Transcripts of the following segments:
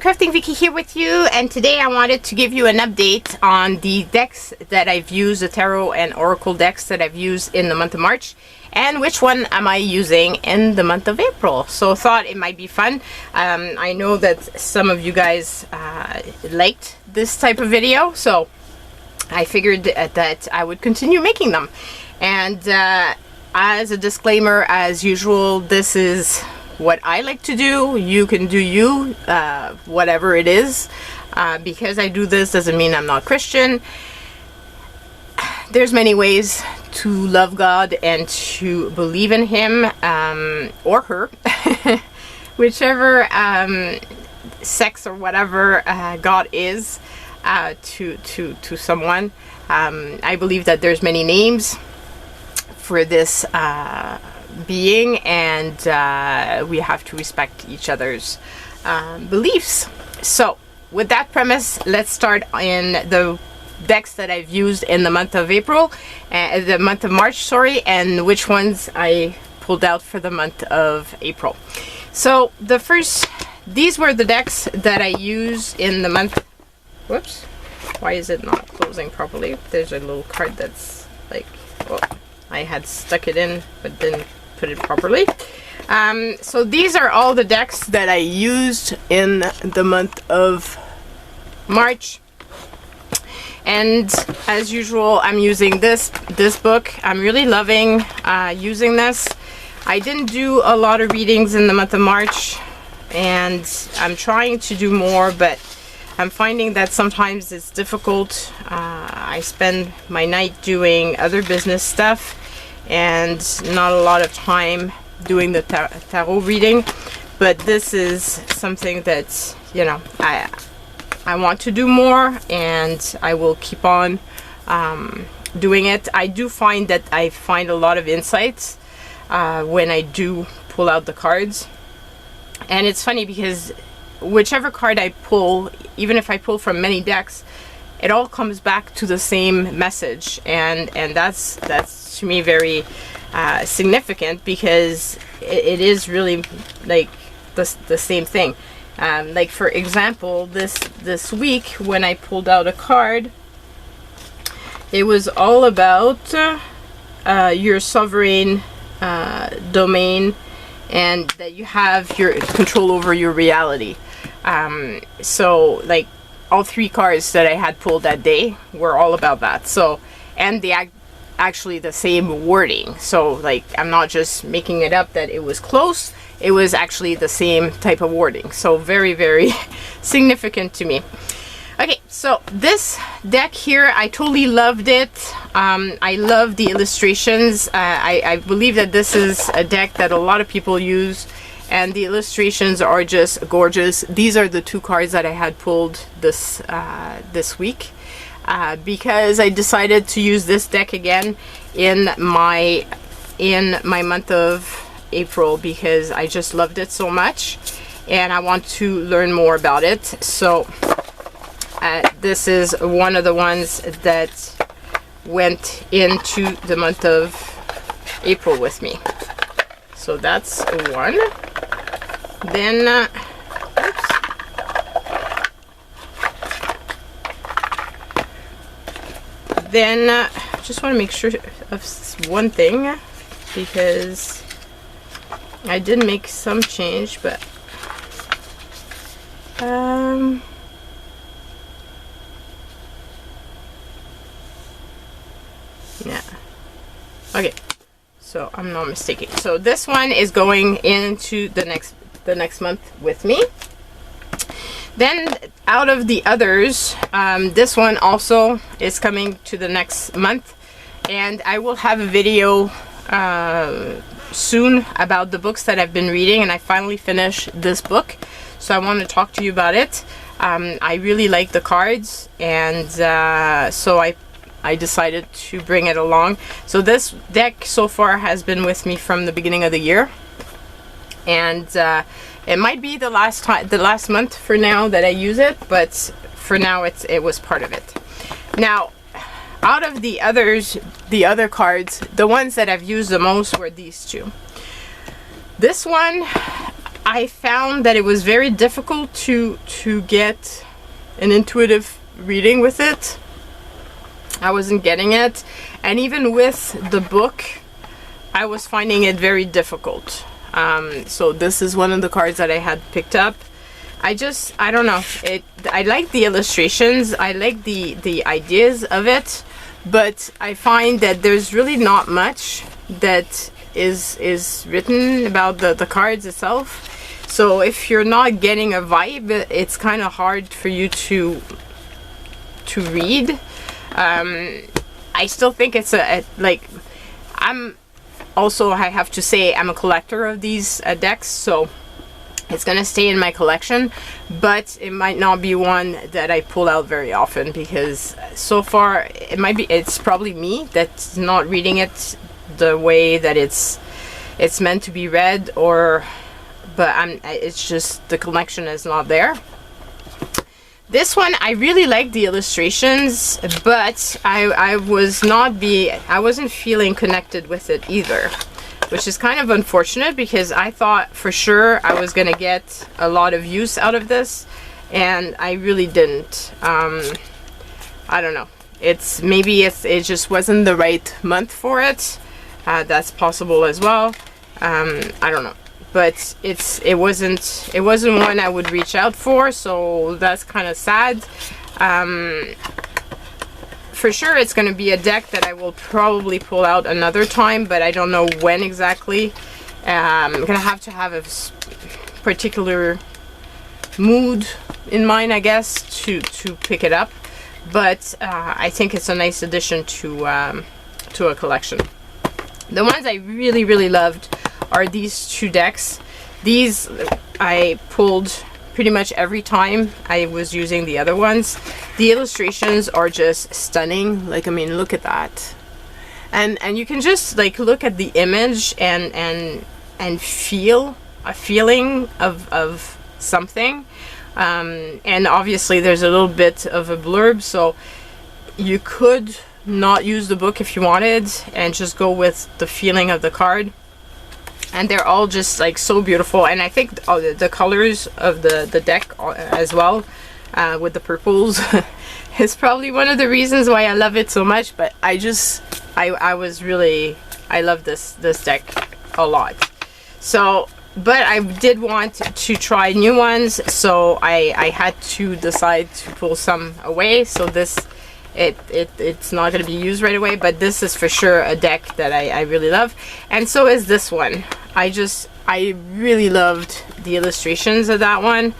Crafting Vicky here with you, and today I wanted to give you an update on the decks that I've used, the tarot and oracle decks that I've used in the month of March, and which one am I using in the month of April. So I thought it might be fun. I know that some of you guys liked this type of video, so I figured that I would continue making them. And as a disclaimer, as usual, this is what I like to do. You can do you, whatever it is. Because I do this doesn't mean I'm not Christian. There's many ways to love God and to believe in Him, or her, whichever sex or whatever God is to someone. I believe that there's many names for this being, and we have to respect each other's beliefs. So with that premise, let's start in the decks that I've used in the month of April, the month of March, sorry, and which ones I pulled out for the month of April. So the first, these were the decks that I used in the month. Whoops, why is it not closing properly? There's a little card that's like, oh, I had stuck it in but didn't put it properly. So these are all the decks that I used in the month of March, and as usual I'm using this book. I'm really loving using this. I didn't do a lot of readings in the month of March, and I'm trying to do more, but I'm finding that sometimes it's difficult. I spend my night doing other business stuff and not a lot of time doing the tarot reading, but this is something that, you know, I want to do more, and I will keep on doing it. I do find that I find a lot of insights when I do pull out the cards, and it's funny because whichever card I pull, even if I pull from many decks, it all comes back to the same message, and that's to me very significant, because it is really like the same thing. Like for example, this week when I pulled out a card, it was all about your sovereign domain, and that you have your control over your reality. So like all three cards that I had pulled that day were all about that. So, and the actually the same wording. So like, I'm not just making it up that it was close, it was actually the same type of wording. So very, very significant to me. Okay, so this deck here, I totally loved it. I love the illustrations. I believe that this is a deck that a lot of people use, and the illustrations are just gorgeous. These are the two cards that I had pulled this week, because I decided to use this deck again in my month of April, because I just loved it so much and I want to learn more about it. So this is one of the ones that went into the month of April with me. So that's one. Then then just want to make sure of one thing, because I did make some change, but yeah, okay, so I'm not mistaken. So this one is going into the next month with me. Then out of the others, this one also is coming to the next month, and I will have a video soon about the books that I've been reading, and I finally finished this book, so I want to talk to you about it. I really like the cards, and so I decided to bring it along. So this deck so far has been with me from the beginning of the year, and it might be the last month for now that I use it, but for now it was part of it. Now, out of the other cards, the ones that I've used the most were these two. This one I found that it was very difficult to get an intuitive reading with it. I wasn't getting it, and even with the book I was finding it very difficult. So this is one of the cards that I had picked up. I don't know, I like the illustrations, I like the ideas of it, but I find that there's really not much that is written about the cards itself. So if you're not getting a vibe, it's kind of hard for you to read. I still think it's like, I have to say I'm a collector of these decks, so it's gonna stay in my collection, but it might not be one that I pull out very often, because so far it's probably me that's not reading it the way that it's meant to be read, but it's just the collection is not there. This one, I really like the illustrations, but I wasn't feeling connected with it either, which is kind of unfortunate, because I thought for sure I was gonna get a lot of use out of this, and I really didn't. I don't know. Maybe it just wasn't the right month for it. That's possible as well. I don't know. But it wasn't one I would reach out for, so that's kind of sad. For sure it's going to be a deck that I will probably pull out another time, but I don't know when exactly. I'm going to have a particular mood in mind, I guess, to pick it up. But I think it's a nice addition to a collection. The ones I really, really loved are these two decks. These I pulled pretty much every time I was using the other ones. The illustrations are just stunning. Like, I mean, look at that. And you can just like look at the image and feel a feeling of something. And obviously there's a little bit of a blurb, so you could not use the book if you wanted and just go with the feeling of the card. And they're all just like so beautiful, and I think the colors of the deck as well, with the purples, is probably one of the reasons why I love it so much. But I love this deck a lot. So, but I did want to try new ones, so I had to decide to pull some away. So this it's not going to be used right away, but this is for sure a deck that I really love, and so is this one. I really loved the illustrations of that one,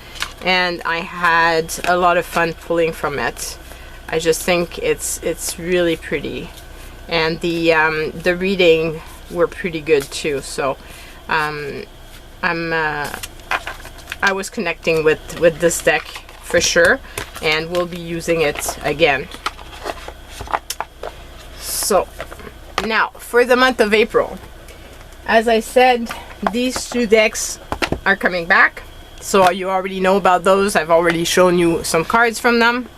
and I had a lot of fun pulling from it. I just think it's really pretty, and the reading were pretty good too. So I was connecting with this deck for sure, and we'll be using it again. So now for the month of April, as I said, these two decks are coming back, so you already know about those. I've already shown you some cards from them.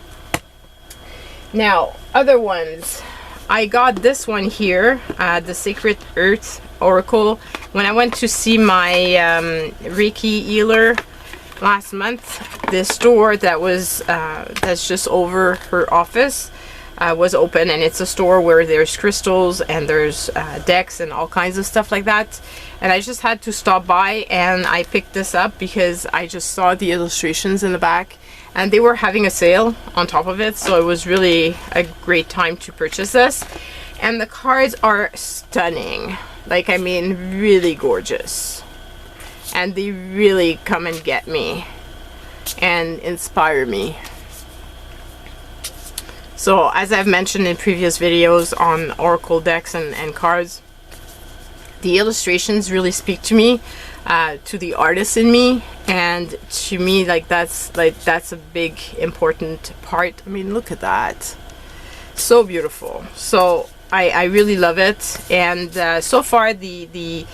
Now, other ones, I got this one here, the Sacred Earth Oracle, when I went to see my Reiki healer last month. This store that was that's just over her office was open, and it's a store where there's crystals and there's decks and all kinds of stuff like that, and I just had to stop by, and I picked this up because I just saw the illustrations in the back and they were having a sale on top of it, so it was really a great time to purchase this. And the cards are stunning, like, I mean, really gorgeous, and they really come and get me and inspire me. So as I've mentioned in previous videos on Oracle decks and cards, the illustrations really speak to me, to the artist in me, and to me, that's a big important part. I mean, look at that, so beautiful. So I really love it, and so far see,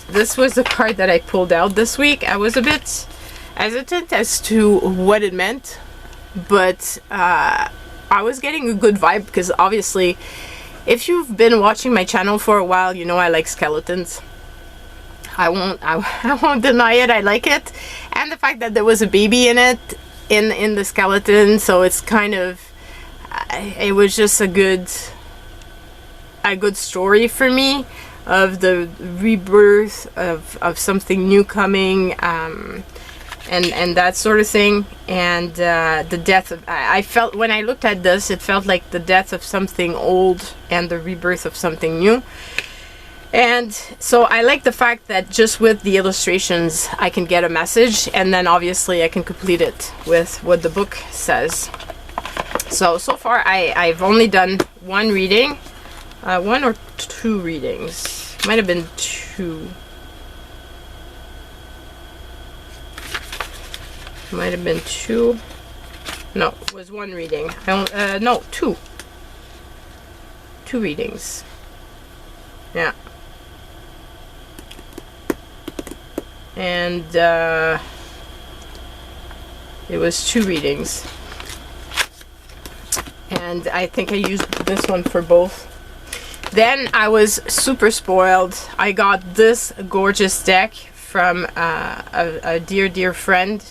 this was the card that I pulled out this week. I was a bit hesitant as to what it meant, but I was getting a good vibe, because obviously if you've been watching my channel for a while, you know I like skeletons. I won't deny it. I like it, and the fact that there was a baby in it, in the skeleton. So it's kind of, it was just a good story for me of the rebirth of something new coming, and that sort of thing, and the death of, I felt when I looked at this, it felt like the death of something old and the rebirth of something new. And so I like the fact that just with the illustrations I can get a message, and then obviously I can complete it with what the book says. So far I've only done one reading, one or two readings, might have been two. Might have been two. No, it was one reading. No, two. Two readings. Yeah. And it was two readings. And I think I used this one for both. Then I was super spoiled. I got this gorgeous deck from a dear friend,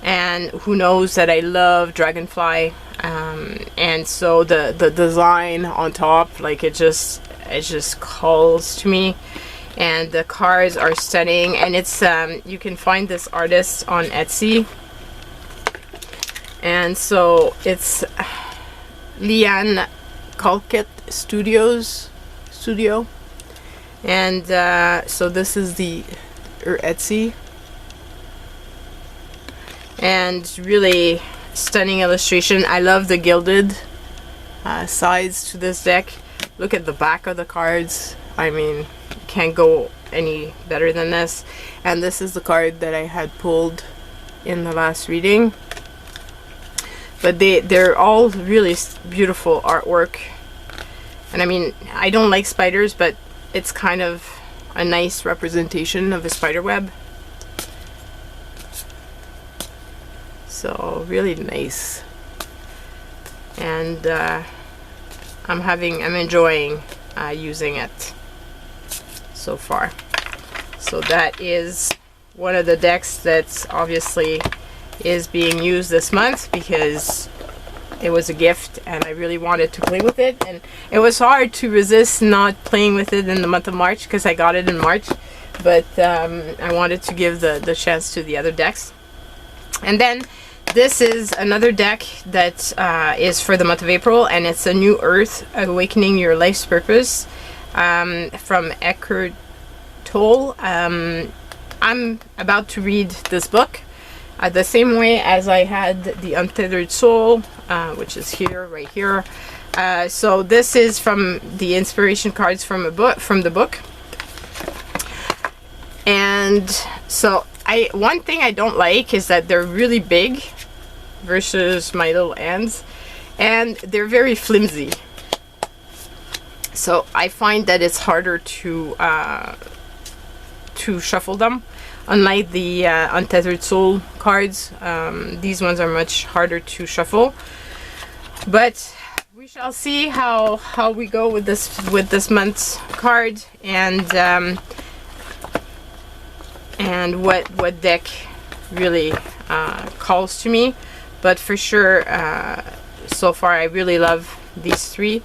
and who knows that I love Dragonfly, and so the design on top, like it just calls to me, and the cards are stunning, and it's you can find this artist on Etsy, and so it's Leanne Colquitt Studio, and so this is her Etsy, and really stunning illustration. I love the gilded sides to this deck. Look at the back of the cards. I mean, can't go any better than this. And this is the card that I had pulled in the last reading. But they're all really beautiful artwork. And I mean, I don't like spiders, but it's kind of a nice representation of a spider web. So really nice. And I'm enjoying using it so far. So that is one of the decks that's obviously is being used this month, because it was a gift and I really wanted to play with it, and it was hard to resist not playing with it in the month of March, because I got it in March, but I wanted to give the chance to the other decks. And then this is another deck that is for the month of April, and it's a New Earth, Awakening Your Life's Purpose, from Eckhart Tolle. I'm about to read this book the same way as I had the Untethered Soul, which is right here. So this is from the inspiration cards from the book. And so one thing I don't like is that they're really big versus my little hands, and they're very flimsy. So I find that it's harder to shuffle them. Unlike the Untethered Soul cards, these ones are much harder to shuffle. But we shall see how we go with this month's card, and what deck really calls to me. But for sure, so far I really love these three.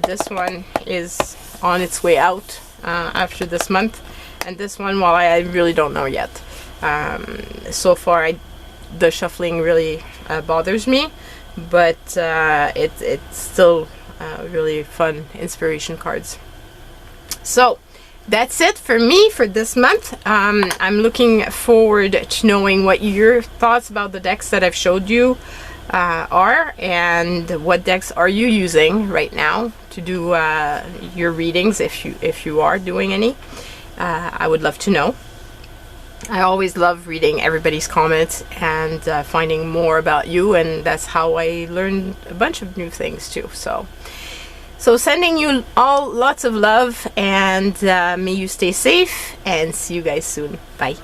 This one is on its way out after this month, and this one, well, I really don't know yet. So far the shuffling really bothers me, but it's still really fun inspiration cards. So that's it for me for this month. I'm looking forward to knowing what your thoughts about the decks that I've showed you are, and what decks are you using right now to do your readings, if you are doing any. I would love to know. I always love reading everybody's comments and finding more about you, and that's how I learn a bunch of new things too. So sending you all lots of love, and may you stay safe, and see you guys soon. Bye.